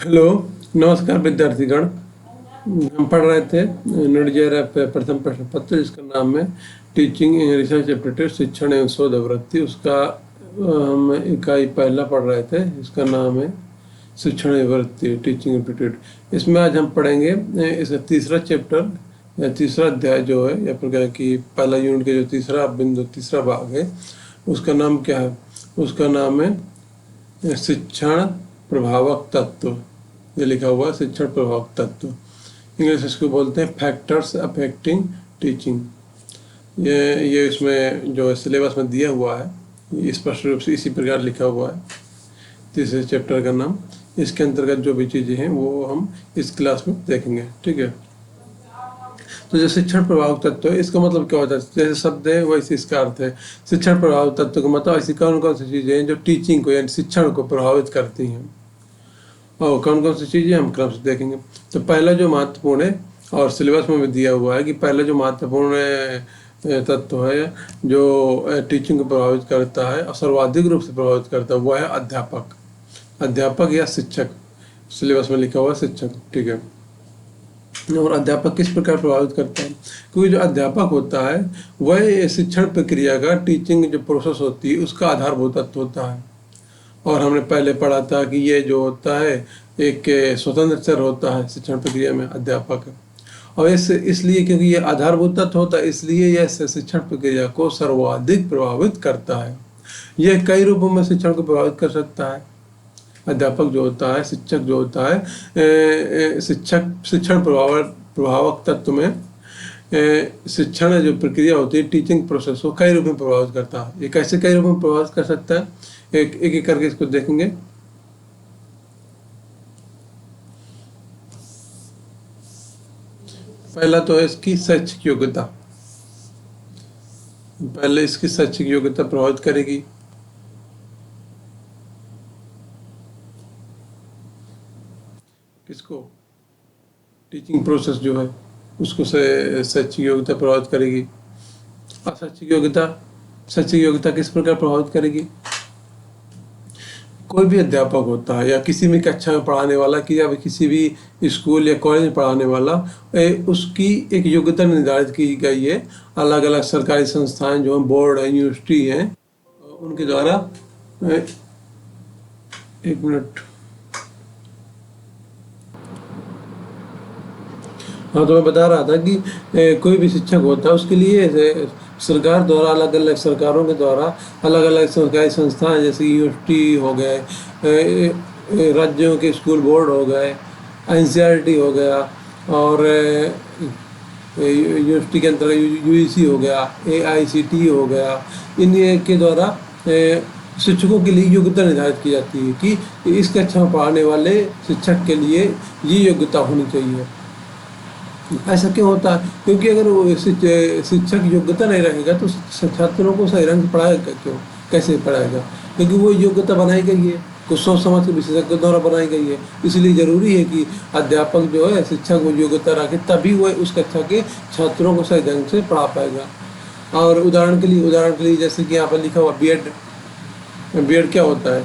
Hello, नमस्कार विद्यार्थीगण। हम पढ़ रहे थे नडजेर प्रथम प्रश्न पत्र, जिसका नाम है टीचिंग रिसर्च एप्टीट्यूड, शिक्षण एवं शोध आवृत्ति। उसका हम इकाई पहला पढ़ रहे थे, इसका नाम है शिक्षण आवृत्ति, टीचिंग एप्टीट्यूड। इसमें आज हम पढ़ेंगे इसका तीसरा चैप्टर या तीसरा अध्याय जो है, या फिर कहें कि पहला यूनिट का जो तीसरा बिंदु, तीसरा भाग है, उसका नाम क्या है? उसका नाम है शिक्षण प्रभावक तत्व। ये लिखा हुआ है शिक्षण प्रभावक तत्व। इंग्लिश इसको बोलते हैं फैक्टर्स अफेक्टिंग टीचिंग। ये इसमें जो सिलेबस में दिया हुआ है, स्पष्ट रूप से इसी प्रकार लिखा हुआ है तीसरे चैप्टर का नाम। इसके अंतर्गत जो भी चीज़ें हैं वो हम इस क्लास में देखेंगे, ठीक है। तो जो शिक्षण प्रभावक तत्व है, इसका मतलब क्या होता है? जैसे शब्द है वैसे इसका अर्थ है। शिक्षण प्रभावक तत्व का मतलब ऐसी कौन कौन सी चीज़ें हैं जो टीचिंग को यानी शिक्षण को प्रभावित करती हैं, और कौन कौन सी चीज़ें हम क्रम से देखेंगे। तो पहला जो महत्वपूर्ण है, और सिलेबस में भी दिया हुआ है कि पहला जो महत्वपूर्ण तत्व है जो टीचिंग को प्रभावित करता है और सर्वाधिक रूप से प्रभावित करता है, वह है अध्यापक या शिक्षक। सिलेबस में लिखा हुआ शिक्षक, ठीक है। और अध्यापक किस प्रकार प्रभावित करता है? क्योंकि जो अध्यापक होता है वह शिक्षण प्रक्रिया का, टीचिंग जो प्रोसेस होती है उसका आधारभूत तत्व होता है। और हमने पहले पढ़ा था कि ये जो होता है एक स्वतंत्र चर होता है शिक्षण प्रक्रिया में, अध्यापक। और इसलिए क्योंकि ये आधारभूत तत्व होता है, इसलिए यह शिक्षण प्रक्रिया को सर्वाधिक प्रभावित करता है। यह कई रूपों में शिक्षण को प्रभावित कर सकता है। अध्यापक जो होता है, शिक्षक जो होता है, शिक्षण प्रभावक तत्व में शिक्षण जो प्रक्रिया होती है, टीचिंग प्रोसेस को कई रूप में प्रभावित करता है। ये कैसे कई रूप में प्रभावित कर सकता है, एक एक करके इसको देखेंगे। पहला तो है इसकी शैक्षिक योग्यता। पहले इसकी शैक्षिक योग्यता प्रभावित करेगी। किसको? टीचिंग प्रोसेस जो है उसको शैक्षिक योग्यता प्रभावित करेगी। और शैक्षिक योग्यता किस प्रकार प्रभावित करेगी? कोई भी अध्यापक होता है या किसी भी कक्षा में पढ़ाने वाला, कि या किसी भी स्कूल या कॉलेज में पढ़ाने वाला, उसकी एक योग्यता निर्धारित की गई है। अलग अलग सरकारी संस्थाएं जो हैं, बोर्ड है, यूनिवर्सिटी हैं, उनके द्वारा। एक मिनट, हाँ, तो मैं बता रहा था कि कोई भी शिक्षक होता है उसके लिए सरकार द्वारा, अलग अलग सरकारों के द्वारा अलग अलग सरकारी संस्थाएं, जैसे यूनिवर्सिटी हो गए, राज्यों के स्कूल बोर्ड हो गए, एनसीईआरटी हो गया, और यूनिवर्सिटी के अंतर्गत यूजीसी हो गया, एआईसीटी हो गया, इन के द्वारा शिक्षकों के लिए योग्यता निर्धारित की जाती है कि इस कक्षा में पढ़ाने वाले शिक्षक के लिए ये योग्यता होनी चाहिए। ऐसा क्यों होता है? क्योंकि अगर वो शिक्षक योग्यता नहीं रहेगा तो छात्रों को सही ढंग से पढ़ाएगा क्यों, कैसे पढ़ाएगा? क्योंकि वो योग्यता बनाई गई है, कुछ सोच समझ के विशेषज्ञ द्वारा बनाई गई है। इसलिए जरूरी है कि अध्यापक जो है, शिक्षक वो योग्यता रखे, तभी वह उस कक्षा के छात्रों को सही ढंग से पढ़ा पाएगा। और उदाहरण के लिए जैसे कि यहाँ पर लिखा हुआ बीएड क्या होता है?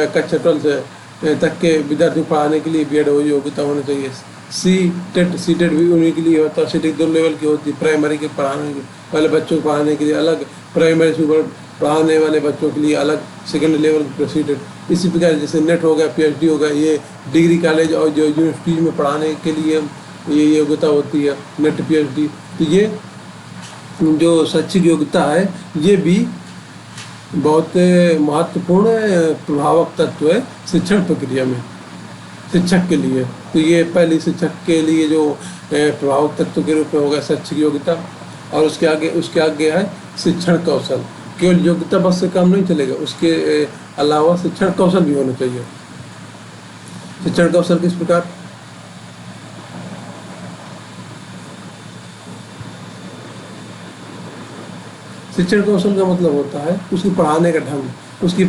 कक्षा 12 तक के विद्यार्थी को पढ़ाने के लिए बीएड योग्यता होनी चाहिए। सीटेट भी उन्हीं के लिए होता है। सीटेट 2 लेवल की होती है। प्राइमरी के पढ़ाने वाले बच्चों को पढ़ाने के लिए अलग, प्राइमरी से ऊपर पढ़ाने वाले बच्चों के लिए अलग सेकेंड लेवल की सीटेट। इसी प्रकार जैसे नेट हो गया, पीएचडी हो गया, ये डिग्री कॉलेज और जो यूनिवर्सिटी में पढ़ाने के लिए ये योग्यता होती है, नेट पीएचडी। तो ये जो शैक्षिक योग्यता है, ये भी बहुत महत्वपूर्ण प्रभावक तत्व है शिक्षण प्रक्रिया में, शिक्षक के लिए। तो ये पहली शिक्षक के लिए जो प्रभावक तत्व के रूप में होगा शैक्षिक योग्यता। और उसके आगे है शिक्षण कौशल। केवल योग्यता बस से काम नहीं चलेगा, उसके अलावा शिक्षण कौशल भी होना चाहिए। शिक्षण कौशल किस प्रकार? शिक्षण कौशल का मतलब होता है उसकी पढ़ाने का ढंग, उसकी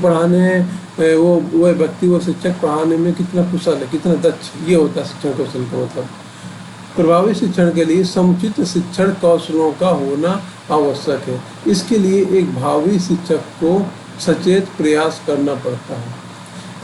वो व्यक्ति, वो शिक्षक पढ़ाने में कितना कुशल है, कितना दक्ष, ये होता है शिक्षण कौशल का मतलब। प्रभावी शिक्षण के लिए समुचित शिक्षण कौशलों का होना आवश्यक है। इसके लिए एक भावी शिक्षक को सचेत प्रयास करना पड़ता है।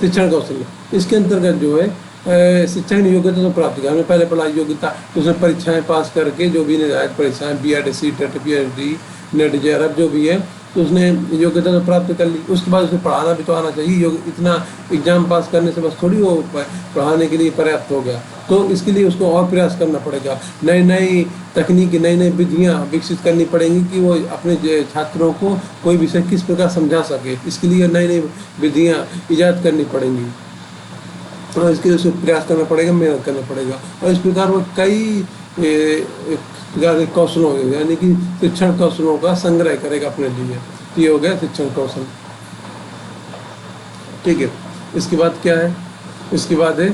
शिक्षण कौशल इसके अंतर्गत जो है शिक्षक ने योग्यता तो प्राप्त की, हमने पहले पढ़ा योग्यता, तो उसने परीक्षाएं पास करके जो भी निर्धारित परीक्षाएं BEd CTET PhD net JRF जो भी है, तो उसने योग्यता तो प्राप्त कर ली। उसके बाद उसे पढ़ाना भी तो आना चाहिए। इतना एग्जाम पास करने से बस थोड़ी वो पढ़ाने के लिए पर्याप्त हो गया, तो इसके लिए उसको और प्रयास करना पड़ेगा। नई नई तकनीकी, नई नई विधियाँ विकसित करनी पड़ेंगी कि वो अपने छात्रों को कोई विषय किस प्रकार समझा सके। इसके लिए नई नई विधियाँ ईजाद करनी पड़ेंगी और इसके लिए उसे प्रयास करना पड़ेगा, मेहनत करना पड़ेगा। और इस प्रकार वो कई प्रकार के कौशलों यानी कि शिक्षण कौशलों का संग्रह करेगा अपने लिए। ये हो गया शिक्षण कौशल। ठीक है, इसके बाद क्या है? इसके बाद है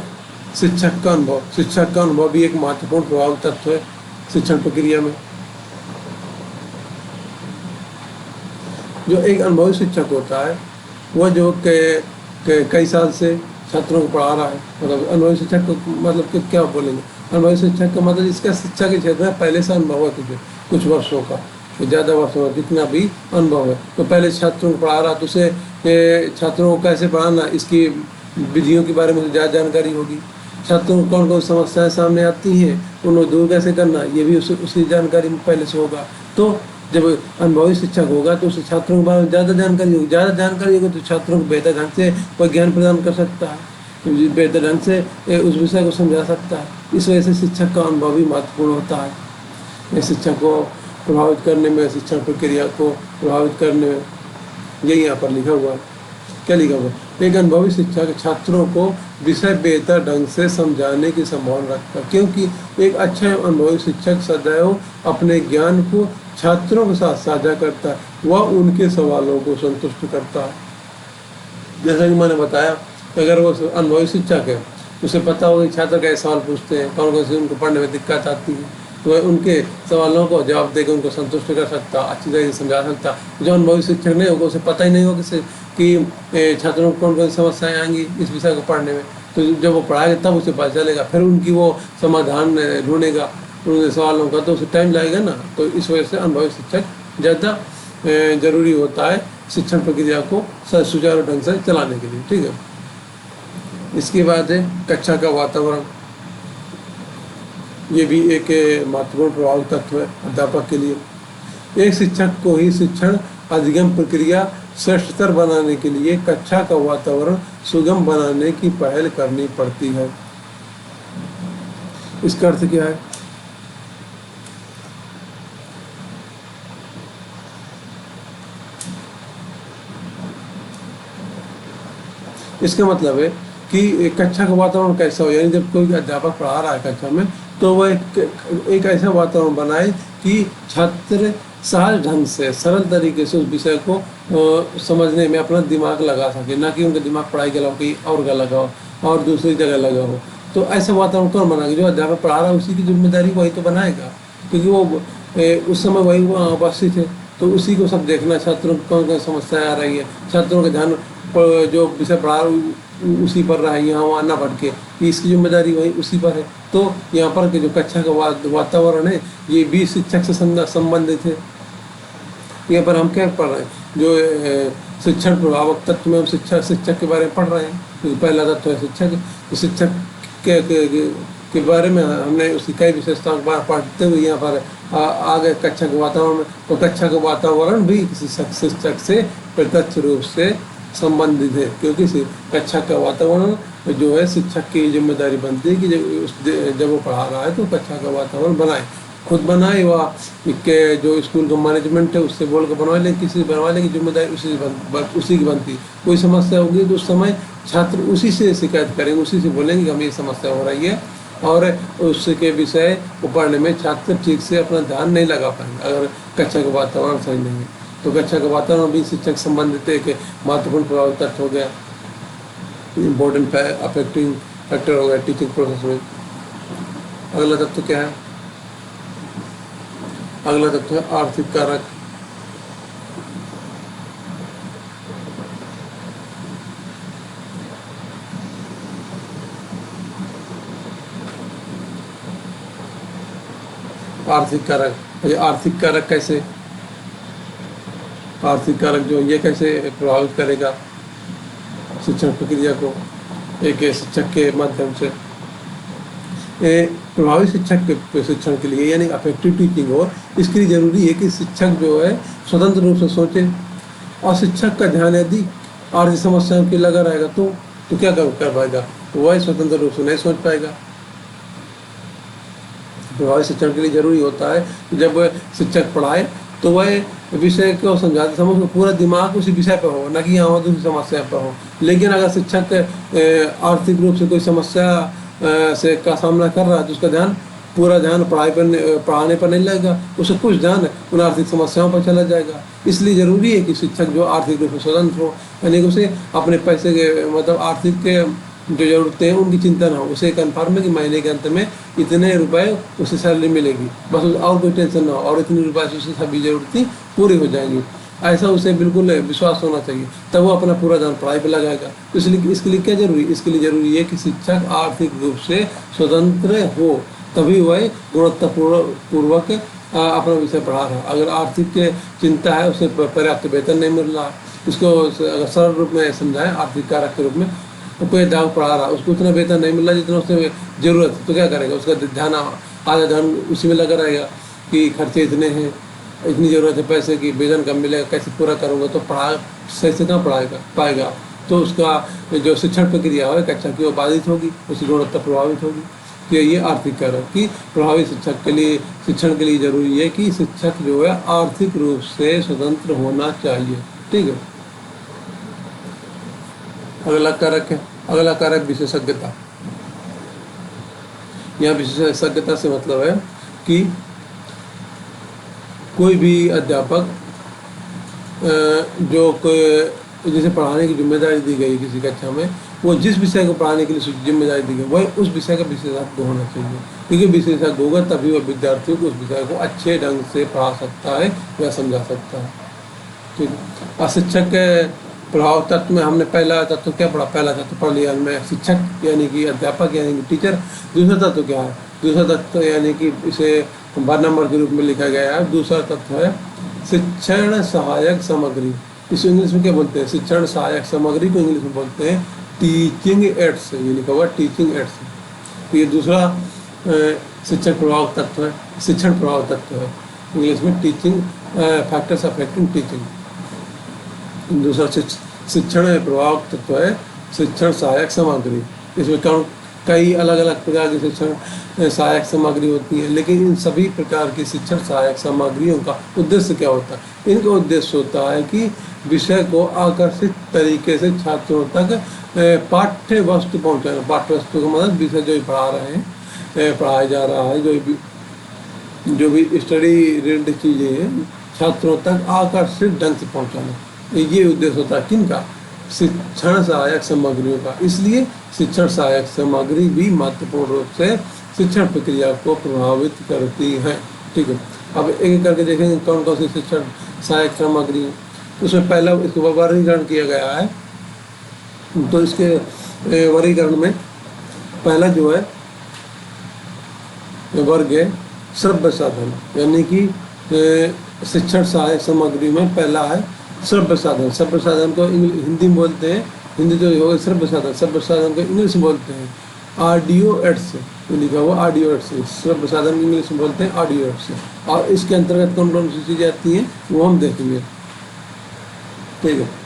शिक्षक का अनुभव। शिक्षक का अनुभव भी एक महत्वपूर्ण प्रभाव तत्व है शिक्षण प्रक्रिया में। जो एक अनुभवी शिक्षक होता है वह जो कई साल से छात्रों को पढ़ा रहा है, मतलब अनुभवी शिक्षक को मतलब कि क्या बोलेंगे? अनुभवी शिक्षक का मतलब इसका शिक्षा के क्षेत्र में पहले से अनुभव है तुझे कुछ वर्षों का, ज़्यादा वर्षों का जितना भी अनुभव है, तो पहले छात्रों को पढ़ा रहा, तो उसे छात्रों को कैसे पढ़ाना, इसकी विधियों के बारे में ज़्यादा जानकारी होगी। छात्रों को कौन कौन समस्याएं सामने आती हैं, उन्हें दूर कैसे करना, ये भी उसकी जानकारी पहले से होगा। तो जब अनुभवी शिक्षक होगा तो उसे छात्रों के बारे में ज़्यादा जानकारी होगी। ज़्यादा जानकारी होगी तो छात्रों को बेहतर ढंग से कोई ज्ञान प्रदान कर सकता है, बेहतर ढंग से उस विषय को समझा सकता है। इस वजह से शिक्षक का अनुभव भी महत्वपूर्ण होता है। शिक्षक को प्रभावित करने में, शिक्षण प्रक्रिया को प्रभावित करने में, यही यहाँ पर लिखा हुआ है। क्या लिखा हुआ? एक अनुभवी शिक्षक छात्रों को विषय बेहतर ढंग से समझाने की संभावना रखता है, क्योंकि एक अच्छा अनुभवी शिक्षक सदैव अपने ज्ञान को छात्रों के साथ साझा करता है, वह उनके सवालों को संतुष्ट करता है। जैसा कि मैंने बताया, अगर वो अनुभवी शिक्षक है, उसे पता होगा कि छात्र कैसे सवाल पूछते हैं, कौन कौन से उनको पढ़ने में दिक्कत आती है, तो वह उनके सवालों को जवाब देकर उनको संतुष्ट कर सकता, अच्छी तरीके से समझा सकता। जो अनुभवी शिक्षक नहीं होगा उसे पता ही नहीं होगा कि छात्रों को कौन कौन सी समस्याएं आएंगी इस विषय को पढ़ने में, तो जब वो पढ़ाएगा तब उसे पता चलेगा, फिर उनकी वो समाधान ढूंढेगा उनके सवालों का, तो उसे टाइम लगेगा ना। तो इस वजह से अनुभवी शिक्षक ज़्यादा जरूरी होता है शिक्षण प्रक्रिया को सुचारू ढंग से चलाने के लिए। ठीक है, इसके बाद है कक्षा का वातावरण। ये भी एक महत्वपूर्ण प्रभाव तत्व है अध्यापक के लिए। एक शिक्षक को ही शिक्षण अधिगम प्रक्रिया श्रेष्ठतर बनाने के लिए कक्षा का वातावरण सुगम बनाने की पहल करनी पड़ती है। इसका अर्थ क्या है? इसका मतलब है कि कक्षा का वातावरण कैसा हो, यानी जब कोई अध्यापक पढ़ा रहा है कक्षा में, तो वह एक ऐसा वातावरण बनाए कि छात्र सहज ढंग से, सरल तरीके से उस विषय को समझने में अपना दिमाग लगा सके, ना कि उनका दिमाग पढ़ाई के अलावा कहीं और का लगा हो और दूसरी जगह लगा हो। तो ऐसा वातावरण कौन बनाएगा? जो अध्यापक पढ़ा रहा है उसी की जिम्मेदारी वही तो बनाएगा, क्योंकि वो उस समय वही वहाँ उपस्थित है, तो उसी को सब देखना, छात्रों को कौन कौन समस्याएं आ रही है, छात्रों का ध्यान जो विषय पढ़ा उसी पर रहा है, यहाँ वहाँ ना भटके, इसकी जिम्मेदारी वही उसी पर है। तो यहाँ पर के जो कक्षा का वातावरण है ये भी शिक्षक से संबंधित है। यहाँ पर हम क्या पढ़ रहे हैं? जो शिक्षण प्रभावक तत्व में हम शिक्षक के बारे में पढ़ रहे हैं। तो पहला तत्व है शिक्षक। तो शिक्षक के बारे में हमने उसकी कई विशेषताओं के बारे पढ़ते हुए यहाँ पर आ गए कक्षा के वातावरण में। तो कक्षा का वातावरण भी शिक्षक से प्रत्यक्ष रूप से संबंधित है, क्योंकि कक्षा का वातावरण जो है शिक्षक की जिम्मेदारी बनती है कि जब वो पढ़ा रहा है तो कक्षा का वातावरण बनाए, खुद बनाए व के जो स्कूल का मैनेजमेंट है उससे बोल कर बनवा ले, किसी से बनवाने की जिम्मेदारी उसी की बनती है। कोई समस्या होगी तो उस समय छात्र उसी से शिकायत करेंगे, उसी से बोलेंगे कि हमें ये समस्या हो रही है, और उसके विषय को पढ़ने में छात्र ठीक से अपना ध्यान नहीं लगा पाएंगे अगर कक्षा का वातावरण सही नहीं है। तो कक्षा का वातावरण भी शिक्षक संबंधित एक महत्वपूर्ण प्रभाव तत्व हो गया, इम्पोर्टेंट अफेक्टिंग फैक्टर हो गया टीचिंग प्रोसेस में। अगला तत्व क्या है? अगला तत्व है आर्थिक कारक। आर्थिक कारक, ये आर्थिक कारक कैसे, आर्थिक कारक जो ये कैसे प्रभावित करेगा शिक्षण प्रक्रिया को? एक शिक्षक के माध्यम से। प्रभावी शिक्षक के शिक्षण के लिए यानी अफेक्टिव टीचिंग हो, इसके लिए जरूरी है कि शिक्षक जो है स्वतंत्र रूप से सोचे। और शिक्षक का ध्यान यदि आर्थिक समस्याओं की लगा रहेगा तो क्या कर पाएगा, तो वह स्वतंत्र रूप से नहीं सोच पाएगा। प्रभावी शिक्षण के लिए जरूरी होता है कि जब शिक्षक पढ़ाए तो वह विषय को समझाते समय पूरा दिमाग उसी विषय पर हो, न कि यहाँ दूसरी समस्या पर हो। लेकिन अगर शिक्षक आर्थिक रूप से कोई समस्या से का सामना कर रहा है तो उसका पूरा ध्यान पढ़ाने पर नहीं लगेगा, उसे कुछ ध्यान उन आर्थिक समस्याओं पर चला जाएगा। इसलिए ज़रूरी है कि शिक्षक जो आर्थिक रूप से स्वतंत्र हो, यानी उसे अपने पैसे के मतलब आर्थिक के जो ज़रूरतें हैं उनकी चिंता ना हो। उसे कन्फर्म है कि महीने के अंत में इतने रुपए उसे सैलरी मिलेगी, बस और कोई टेंशन ना हो, और इतने रुपए से उसे सभी ज़रूरतें पूरी हो जाएंगी। ऐसा उसे बिल्कुल विश्वास होना चाहिए, तब वो अपना पूरा ध्यान पढ़ाई पर लगाएगा। इसलिए इसके लिए क्या जरूरी, इसके लिए जरूरी है कि शिक्षक आर्थिक रूप से स्वतंत्र हो, तभी वह गुणवत्तापूर्वक अपना विषय पढ़ा रहा है। अगर आर्थिक चिंता है, उसे पर्याप्त वेतन नहीं मिल रहा, उसको अगर सरल रूप में समझाएं आर्थिक कारक के रूप में, तो कोई दाव पढ़ा रहा, उसको उतना वेतन नहीं मिल रहा जितना उसे जरूरत है, तो क्या करेगा, उसका ध्यान आधा ध्यान उसी में लगा रहेगा कि खर्चे इतने हैं, इतनी ज़रूरत है पैसे की, वेतन कम मिलेगा, कैसे पूरा करूँगा, तो सही से कहाँ पाएगा। तो उसका जो शिक्षण प्रक्रिया है कक्षा की वो बाधित होगी, उसकी गुणवत्ता प्रभावित होगी। तो ये आर्थिक कारक कि प्रभावी शिक्षण के लिए जरूरी है कि शिक्षक जो है आर्थिक रूप से स्वतंत्र होना चाहिए। ठीक है। अगला कारक विशेषज्ञता। यहाँ विशेषज्ञता से मतलब है कि कोई भी अध्यापक जो जिसे पढ़ाने की जिम्मेदारी दी गई किसी कक्षा में, वो जिस विषय को पढ़ाने के लिए जिम्मेदारी दी गई वह उस विषय का विशेषज्ञ होना चाहिए, क्योंकि विशेषज्ञ होगा तभी वह विद्यार्थियों को उस विषय को अच्छे ढंग से पढ़ा सकता है या समझा सकता है। ठीक है। और शिक्षक के प्रभाव तत्व में हमने पहला तत्व क्या पढ़ा, पहला तत्व पढ़ लिया हमने शिक्षक यानी कि अध्यापक यानी कि टीचर। दूसरा तत्व क्या है, दूसरा तत्व यानी कि इसे 12 नंबर के रूप में लिखा गया है। दूसरा तत्व है शिक्षण सहायक सामग्री। इस इंग्लिश में क्या बोलते हैं, शिक्षण सहायक सामग्री को इंग्लिश में बोलते हैं टीचिंग एड्स, ये लिखा हुआ टीचिंग एड्स। तो ये दूसरा शिक्षण प्रभाव तत्व है, शिक्षण प्रभाव तत्व है, इंग्लिश में टीचिंग फैक्टर्स अफेक्टिंग टीचिंग। दूसरा शिक्षण प्रभाव तत्व है शिक्षण सहायक सामग्री। इसमें कई अलग अलग प्रकार की शिक्षण सहायक सामग्री होती है, लेकिन इन सभी प्रकार की शिक्षण सहायक सामग्रियों का उद्देश्य क्या होता है, इनका उद्देश्य होता है कि विषय को आकर्षित तरीके से छात्रों तक पाठ्य वस्तु पहुँचाना। पाठ्य वस्तु का मतलब विषय जो पढ़ा रहे हैं, पढ़ाया जा रहा है, जो भी स्टडी रिलेटेड चीज़ें हैं छात्रों तक आकर्षित ढंग से पहुँचाना, ये उद्देश्य होता है किनका, शिक्षण सहायक सामग्रियों का। इसलिए शिक्षण सहायक सामग्री भी महत्वपूर्ण रूप से शिक्षण प्रक्रिया को प्रभावित करती है। ठीक है। अब एक एक करके देखेंगे कौन कौन सी शिक्षण सहायक सामग्री। उसमें पहला इसको वर्गीकरण किया गया है। तो इसके वर्गीकरण में पहला जो है वर्ग है श्रव्य साधन, यानी कि शिक्षण सहायक सामग्री में पहला है श्रव्य साधन। श्रव्य साधन को हिंदी में बोलते हैं, हिंदी जो होगा श्रव्य साधन को इंग्लिश में बोलते हैं ऑडियो एड्स, लिखा हुआ ऑडियो एड्स। श्रव्य साधन इंग्लिश में बोलते हैं ऑडियो एड्स। और इसके अंतर्गत कौन कौन सी चीज़ें आती हैं वो हम देखेंगे। ठीक है।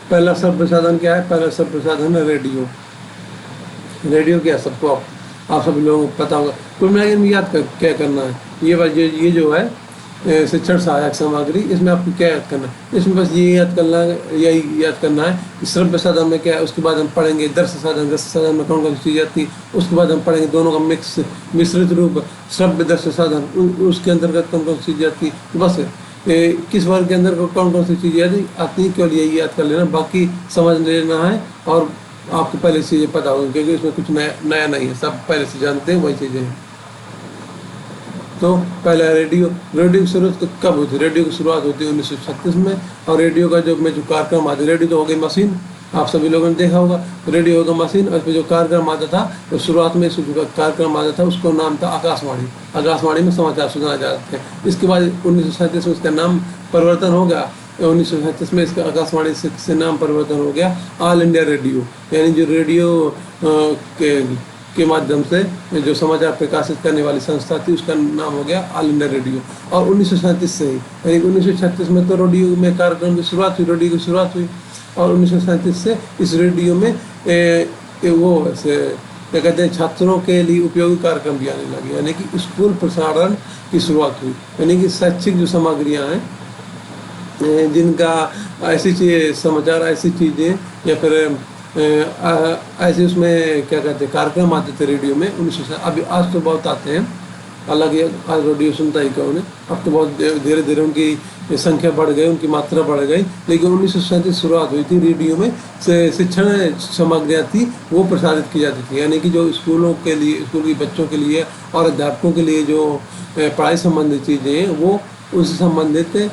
पहला शब्द साधन क्या है, पहला शब्द साधन है रेडियो। रेडियो क्या सबको आप सभी लोगों को पता होगा। कुल मिलाकर में याद क्या करना है, ये जो है शिक्षण सहायक सामग्री, इसमें आपको क्या याद करना है, इसमें बस यही याद करना है कि श्रव्य साधन में क्या है। उसके बाद हम पढ़ेंगे दृश्य साधन में कौन कौन सी चीज़ें आती है। उसके बाद हम पढ़ेंगे दोनों का मिश्रित रूप श्रव्य दृश्य साधन, उसके अंतर्गत कौन कौन सी चीज़ें आती है। बस किस वर्ग के अंदर कौन कौन सी चीज़ें आती हैं केवल यही याद कर लेना, बाकी समझ लेना है। और आपको पहले से चीज़ें पता होंगी क्योंकि इसमें कुछ नया नहीं है, सब पहले से जानते हैं वही चीज़ें हैं। तो पहला रेडियो की शुरुआत कब हुई थी, रेडियो की शुरुआत होती है 1936 में। और रेडियो का जो कार्यक्रम आते, रेडियो तो हो गई मशीन, आप सभी लोगों ने देखा होगा। रेडियो होगा मशीन, और इसमें जो कार्यक्रम आता था, तो शुरुआत में कार्यक्रम आता था, उसको नाम था आकाशवाणी। आकाशवाणी में समाचार सुनाए जाते थे। इसके बाद 1937 में इसका नाम परिवर्तन हो गया। 1937 में इसका आकाशवाणी से नाम परिवर्तन हो गया ऑल इंडिया रेडियो, यानी जो रेडियो के माध्यम से जो समाचार प्रकाशित करने वाली संस्था थी, उसका नाम हो गया ऑल इंडिया रेडियो। और 1937 से ही, यानी 1936 में तो रेडियो में कार्यक्रम की शुरुआत हुई, रेडियो की शुरुआत हुई, और 1937 से इस रेडियो में क्या कहते हैं, छात्रों के लिए उपयोगी कार्यक्रम भी आने लगे, यानी कि स्कूल प्रसारण की शुरुआत हुई। यानी कि शैक्षिक जो सामग्रियाँ हैं, जिनका ऐसी समाचार, ऐसी चीज़ें, या फिर ऐसे उसमें क्या कहते हैं कार्यक्रम आते थे रेडियो में 1900। अभी आज तो बहुत आते हैं, हालांकि आज रेडियो सुनता ही कौन है, अब तो बहुत धीरे धीरे उनकी संख्या बढ़ गई, उनकी मात्रा बढ़ गई। लेकिन 1937 शुरुआत हुई थी, रेडियो में शिक्षण सामग्रियाँ थी वो प्रसारित की जाती थी, यानी कि जो स्कूलों के लिए, स्कूल के बच्चों के लिए और अध्यापकों के लिए जो पढ़ाई संबंधित चीज़ें हैं, वो उससे संबंधित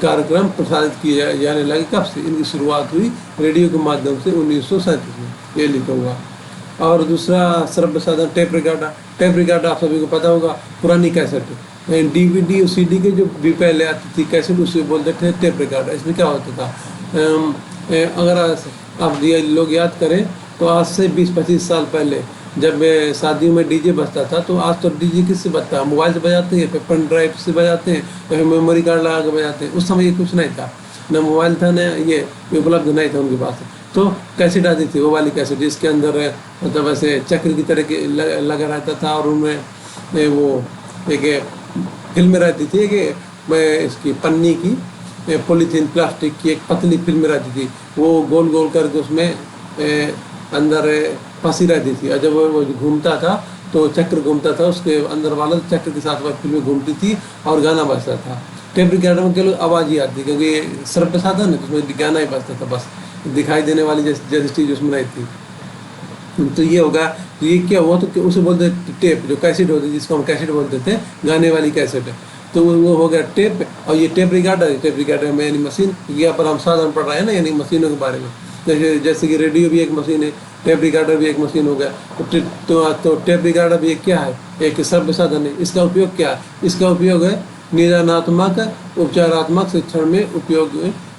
कार्यक्रम प्रसारित किए जाने लगे। कब से इनकी शुरुआत हुई? रेडियो के माध्यम से 1937 में, ये लिखा हुआ। और दूसरा श्रव्य साधन टेप रिकॉर्डर। टेप रिकॉर्डर आप सभी को पता होगा, पुरानी कैसेट, DVD और CD के जो भी पहले आती थी कैसेट, उसे बोलते थे टेप रिकॉर्डर। इसमें क्या होता था, अगर आप लोग याद करें तो आज से 20-25 साल पहले जब शादियों में डीजे बजता था, तो आज तो डीजे किससे बजता है, मोबाइल से बजाते हैं, फिर पेन ड्राइव से बजाते हैं, या फिर मेमोरी कार्ड लगा के बजाते हैं। उस समय ये कुछ नहीं था, न मोबाइल था, न ये उपलब्ध नहीं था उनके पास। तो कैसेट आती थी, वो वाली कैसेट, जिसके अंदर मतलब ऐसे चक्र की तरह के लगा रहता था, और उनमें वो एक फिल्म रहती थी कि इसकी पन्नी की, पॉलीथीन प्लास्टिक की एक पतली फिल्म रहती थी, वो गोल गोल करके उसमें अंदर फंसी रहती थी, और जब वो घूमता था तो चक्र घूमता था, उसके अंदर वाला चक्र के साथ वह फिल्में घूमती थी और गाना बजता था। टेप रिकॉर्डर में केवल आवाज़ ही आती, क्योंकि श्रव्य साधन है, उसमें गाना ही बजता था, बस दिखाई देने वाली जैसी चीज़ उसमें नहीं थी। तो ये होगा, तो ये क्या हुआ, तो उसे बोलते टेप, जो कैसेट होती थी, जिसको हम कैसेट बोलते थे, गाने वाली कैसेट है, तो वो हो गया टेप। और ये टेप रिकॉर्डर में यानी मशीन, यहाँ पर हम साधन पढ़ रहे हैं ना, यानी मशीनों के बारे में। जैसे कि रेडियो भी एक मशीन है, टेप रिकॉर्डर भी एक मशीन हो गया। तो टेप रिकॉर्डर भी एक क्या है, एक श्रव्य साधन है। इसका उपयोग क्या है? इसका उपयोग है निदानात्मक उपचारात्मक शिक्षण में उपयोग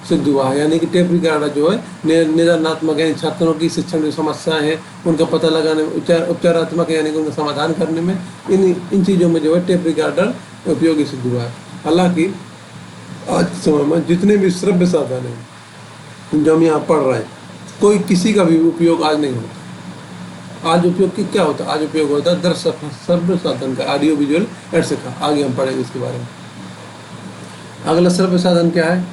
सिद्ध हुआ है। यानी कि टेप रिकॉर्डर जो है निदानात्मक, यानी छात्रों की शिक्षण की समस्याएं हैं उनका पता लगाने में, उपचारात्मक यानी कि उनका समाधान करने में, इन चीज़ों में जो है टेप रिकॉर्डर उपयोगी सिद्ध हुआ है। हालांकि आज के समय में जितने भी श्रव्य साधन हैं जो हम यहाँ पढ़ रहे हैं, कोई किसी का भी उपयोग आज नहीं होता। आज उपयोग की क्या होता है? आज उपयोग होता है श्रव्य साधन का, ऑडियो विजुअल एड्स का। आगे हम पढ़ेंगे इसके बारे में। अगला श्रव्य साधन क्या है?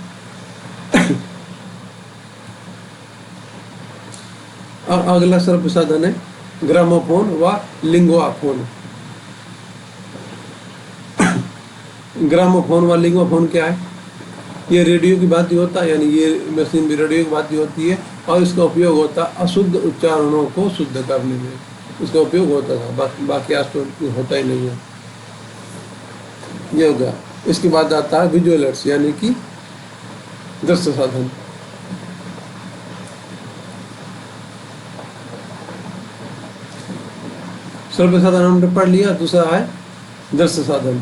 और अगला श्रव्य साधन है ग्रामोफोन व लिंगोफोन। ग्रामोफोन व लिंगोफोन क्या है? ये रेडियो की बात ही होता है, यानी ये मशीन भी रेडियो की बात ही होती है, और इसका उपयोग होता है अशुद्ध उच्चारणों को शुद्ध करने में, इसका उपयोग होता था। बाकी आज तो होता ही नहीं है। ये हो गया। इसके बाद आता है विजुअल एड्स, यानी कि दृश्य साधन। श्रव्य साधन हमने पढ़ लिया, दूसरा है दृश्य साधन।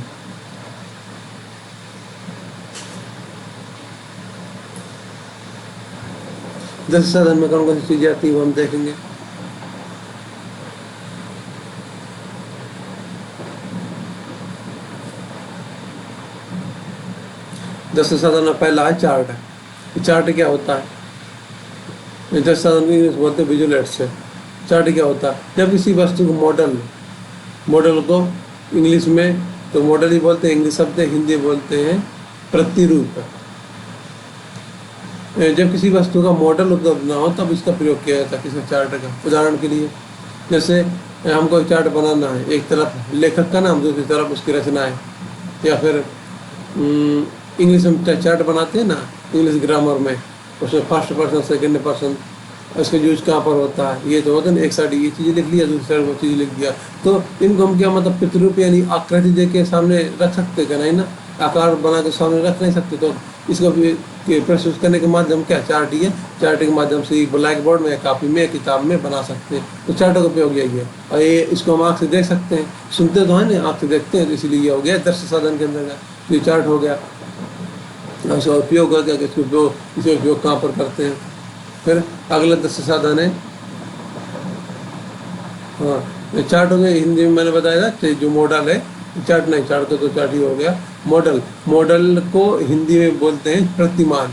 दृश्य साधन में कौन कौन सी चीजें आती है वो हम देखेंगे। दृश्य साधन में पहला है चार्ट। चार्ट क्या होता है? दृश्य साधन को इंग्लिश बोलते हैं विजुअल एड्स से। चार्ट क्या होता है? जब किसी वस्तु को मॉडल को इंग्लिश में तो मॉडल ही बोलते हैं, इंग्लिश शब्द, हिंदी बोलते हैं प्रतिरूप। जब किसी वस्तु का मॉडल उपलब्ध ना हो तब इसका प्रयोग किया जाता है किसी चार्ट का। उदाहरण के लिए जैसे हमको एक चार्ट बनाना है, एक तरफ लेखक का नाम, दूसरी तरफ उसकी रचना है, या फिर इंग्लिश में चार्ट बनाते हैं ना, इंग्लिश ग्रामर में, उसमें फर्स्ट पर्सन सेकंड पर्सन, इसका यूज कहाँ पर होता है, ये तो होता है ना, एक साइड ये चीज़ लिख लिया, दूसरी साइड वो चीज़ लिख दिया। तो इनको हम क्या मतलब प्रतिरूप यानी आकृति दे के सामने रख सकते क्या? नहीं ना, आकार बना के सामने रख नहीं सकते, तो इसको भी प्रस्तुत करने के माध्यम क्या चार्ट ही है। चार्ट के माध्यम से ब्लैक बोर्ड में, कापी में, किताब में बना सकते हैं। तो चार्ट का उपयोग यही है। और ये इसको हम आँख से देख सकते हैं, सुनते तो है ना, आँख से देखते हैं, तो इसीलिए ये हो गया दृश्य साधन के अंदर का ये चार्ट हो गया। इसका उपयोग हो गया कि इसे उपयोग कहाँ पर करते हैं। फिर अगला दृश्य साधन है, हाँ चार्ट हो गया। हिंदी में मैंने बताया था जो मॉडल है, चार्ट नहीं, चार्ट तो चार्ट ही हो गया। मॉडल, मॉडल को हिंदी में बोलते हैं प्रतिमान।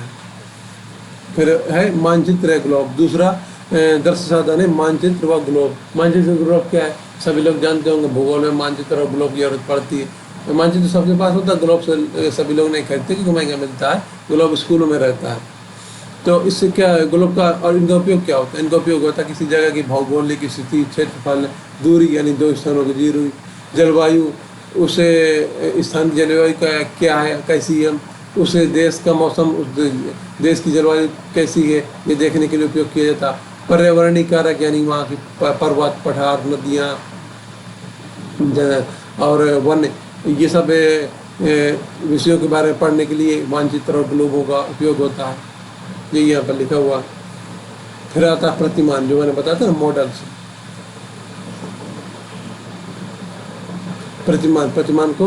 फिर है मानचित्र है ग्लोब। दूसरा दृश्य साधन है मानचित्र व ग्लोब। मानचित्र ग्लोब क्या है, सभी लोग जानते होंगे, भूगोल में मानचित्र और ग्लोब की जरूरत पड़ती है। मानचित्र सबके पास होता है, ग्लोब से सभी लोग नहीं खरीदते क्योंकि महंगा मिलता है, ग्लोब स्कूलों में रहता है। तो इससे क्या है, ग्लोब का और इनका उपयोग क्या होता है, इनका उपयोग होता है किसी जगह की भौगोलिक स्थिति, क्षेत्रफल, दूरी यानी दो स्थानों की दूरी, जलवायु, उसे स्थानीय जलवायु का क्या है, कैसी है, उसे देश का मौसम, उस देश की जलवायु कैसी है, ये देखने के लिए उपयोग किया जाता है। पर्यावरणीय कारक यानी वहाँ की पर्वत, पठार, नदियाँ और वन, ये सब विषयों के बारे में पढ़ने के लिए मानचित्र और ग्लोबों का उपयोग होता है। ये यहाँ पर लिखा हुआ। फिर आता है प्रतिमान, जो मैंने बताया था ना, मॉडल्स। प्रतिमान, प्रतिमान को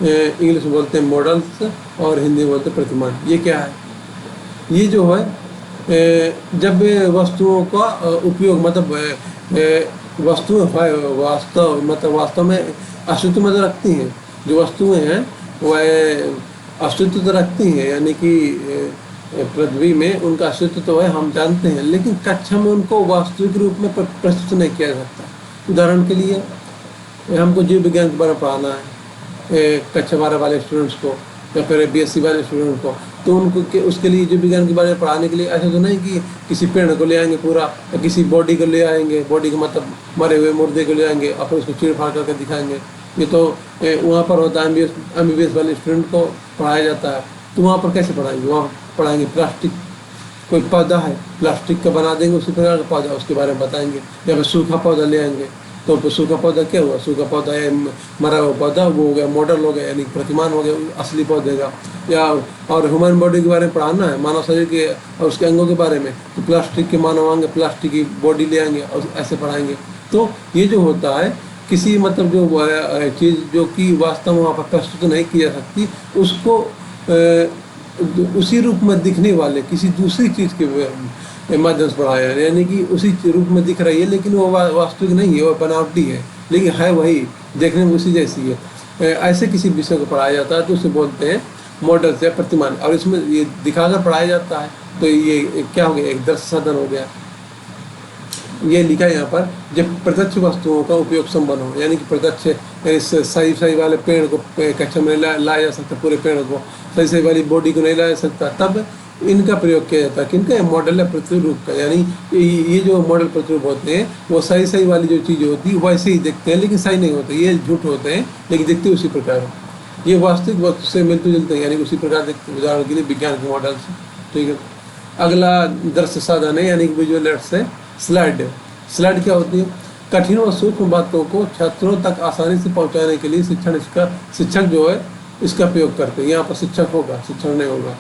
इंग्लिश में बोलते हैं मॉडल्स और हिंदी में बोलते हैं प्रतिमान। ये क्या है, ये जो है जब वस्तुओं का उपयोग, मतलब वस्तुएं वास्तव में अस्तित्व में तो रखती हैं, जो वस्तुएं हैं वह अस्तित्व तो रखती हैं, यानी कि पृथ्वी में उनका अस्तित्व तो है, हम जानते हैं, लेकिन कक्षा में उनको वास्तविक रूप में प्रस्तुत नहीं किया जा सकता। उदाहरण के लिए हमको जीव विज्ञान के बारे में पढ़ाना है कक्षा 12 वाले स्टूडेंट्स को या फिर BSc वाले स्टूडेंट को, तो उनको उसके लिए जीव विज्ञान के बारे में पढ़ाने के लिए ऐसा तो नहीं कि किसी पेड़ को ले आएंगे पूरा, या किसी बॉडी को ले आएंगे, बॉडी का मतलब मरे हुए मुर्दे को ले आएंगे और फिर उसको चीड़ फाड़ करके दिखाएंगे। ये तो वहाँ पर होता है MBBS वाले स्टूडेंट को पढ़ाया जाता है। तो वहाँ पर कैसे पढ़ाएंगे, वहाँ पढ़ाएंगे प्लास्टिक, कोई पौधा है प्लास्टिक का बना देंगे उसी प्रकार का पौधा, उसके बारे में बताएंगे। या फिर सूखा पौधा ले आएंगे, तो सूखा पौधा क्या हुआ, सूखा पौधा है मरा हुआ पौधा, वो हो गया मॉडल हो गया, यानी प्रतिमान हो गया असली पौधे का। या और ह्यूमन बॉडी के बारे में पढ़ाना है, मानव शरीर के और उसके अंगों के बारे में, तो प्लास्टिक के मानव अंग, प्लास्टिक की बॉडी ले आएंगे और ऐसे पढ़ाएंगे। तो ये जो होता है, किसी मतलब जो चीज़ जो कि वास्तव में वहाँ पर प्रस्तुत नहीं की जा सकती, उसको उसी रूप में दिखने वाले किसी दूसरी चीज़ के माध्यम से पढ़ाया है, यानी कि उसी रूप में दिख रही है लेकिन वो वास्तविक नहीं है, वो बनावटी है, लेकिन है वही, देखने में उसी जैसी है। ऐसे किसी विषय को पढ़ाया जाता है तो उसे बोलते हैं मॉडल या प्रतिमान। और इसमें ये दिखाकर पढ़ाया जाता है, तो ये क्या हो गया, एक दृश्य साधन हो गया। ये लिखा है यहाँ पर, जब प्रत्यक्ष वस्तुओं का उपयोग संपन्न हो, यानी कि प्रत्यक्ष सही वाले पेड़ को कक्षा में लाया जा सकता, पूरे पेड़ को सही वाली बॉडी को नहीं लाया जा सकता, तब इनका प्रयोग किया जाता है। किनका, मॉडल या प्रतिरूप का। यानी ये जो मॉडल प्रतिरूप होते हैं वो सही वाली जो चीज़ें होती है वैसे ही दिखते हैं, लेकिन सही नहीं होते, ये झूठ होते हैं, लेकिन दिखते उसी प्रकार। ये वास्तविक वस्तु से मिलते जुलते हैं, यानी उसी प्रकार दिखते। उदाहरण के लिए विज्ञान के मॉडल से, ठीक है। अगला दृश्य साधन है, यानी कि विजुअल एड्स है स्लाइड। स्लाइड क्या होती है, कठिन और सूक्ष्म बातों को छात्रों तक आसानी से पहुंचाने के लिए शिक्षक जो है इसका प्रयोग करते हैं। यहाँ पर शिक्षक होगा, शिक्षण नहीं होगा।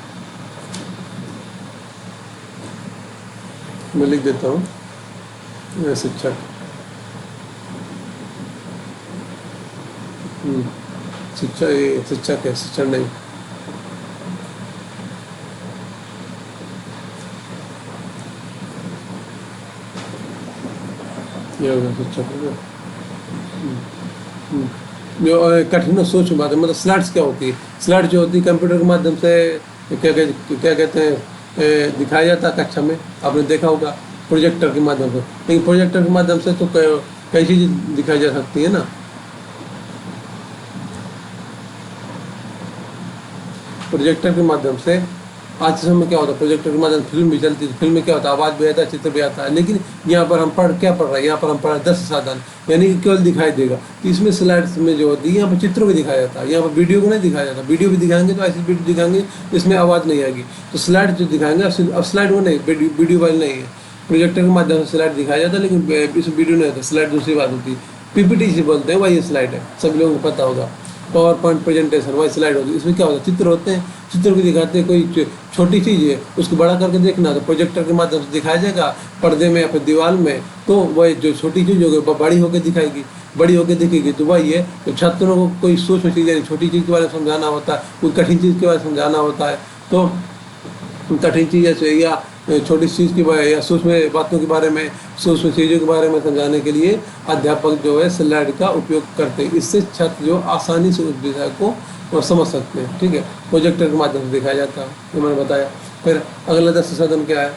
मैं लिख देता हूँ शिक्षक। शिक्षक है, शिक्षण नहीं। ये होगा शिक्षक होगा। जो कठिन और सूक्ष्म बात है, मतलब स्लाइड्स क्या होती है, स्लाइड जो होती है कंप्यूटर के माध्यम से क्या कहते हैं दिखाया जाता है कक्षा में, आपने देखा होगा प्रोजेक्टर के माध्यम से। लेकिन प्रोजेक्टर के माध्यम से तो कई चीज़ें दिखाई जा सकती है ना। प्रोजेक्टर के माध्यम से आज के समय क्या होता है, प्रोजेक्टर के माध्यम से फिल्म भी चलती है, फिल्म में क्या होता है, आवाज़ भी आता है, चित्र भी आता है। लेकिन यहाँ पर हम क्या पढ़ रहे हैं, यहाँ पर हम पढ़ रहे हैं दृश्य साधन, यानी कि केवल दिखाई देगा। तो इसमें स्लाइड्स में जो होती है यहाँ पर चित्रों को दिखाया जाता है, यहाँ पर वीडियो को नहीं दिखाया जाता। वीडियो भी दिखाएंगे तो ऐसी वीडियो दिखाएंगे इसमें आवाज़ नहीं आएगी। तो स्लाइड जो दिखाएंगे, अब स्लाइड वो नहीं, वीडियो वाली नहीं है। प्रोजेक्टर के माध्यम से स्लाइड दिखाया जाता है, लेकिन इसमें वीडियो नहीं होता, स्लाइड दूसरी बात होती है। PPT से बोलते हैं, वही स्लाइड है, सभी लोगों को पता होगा। पावर पॉइंट प्रेजेंटेशन वाली स्लाइड होती है, इसमें क्या होता है, चित्र होते हैं, चित्र को दिखाते हैं, कोई छोटी चीज़ है उसको बड़ा करके देखना तो प्रोजेक्टर के माध्यम से दिखाया जाएगा पर्दे में या फिर दीवार में, तो वह जो छोटी चीज़ होगी वो बड़ी होकर दिखाएगी, बड़ी होकर दिखेगी। तो वही है, तो छात्रों को कोई सूक्ष्म चीज़ यानी छोटी चीज़ के बारे में समझाना होता है, कोई कठिन चीज़ के बारे में समझाना होता है, तो कठिन चीज़ से या छोटी चीज़ के बारे या सूक्ष्म बातों के बारे में, सूक्ष्म चीज़ों के बारे में समझाने के लिए अध्यापक जो है स्लाइड का उपयोग करते हैं। इससे छात्र जो आसानी से उस विषय को वो समझ सकते हैं। ठीक है, प्रोजेक्टर के माध्यम से दिखाया जाता है, ये मैंने बताया। फिर अगला 10 साधन क्या है,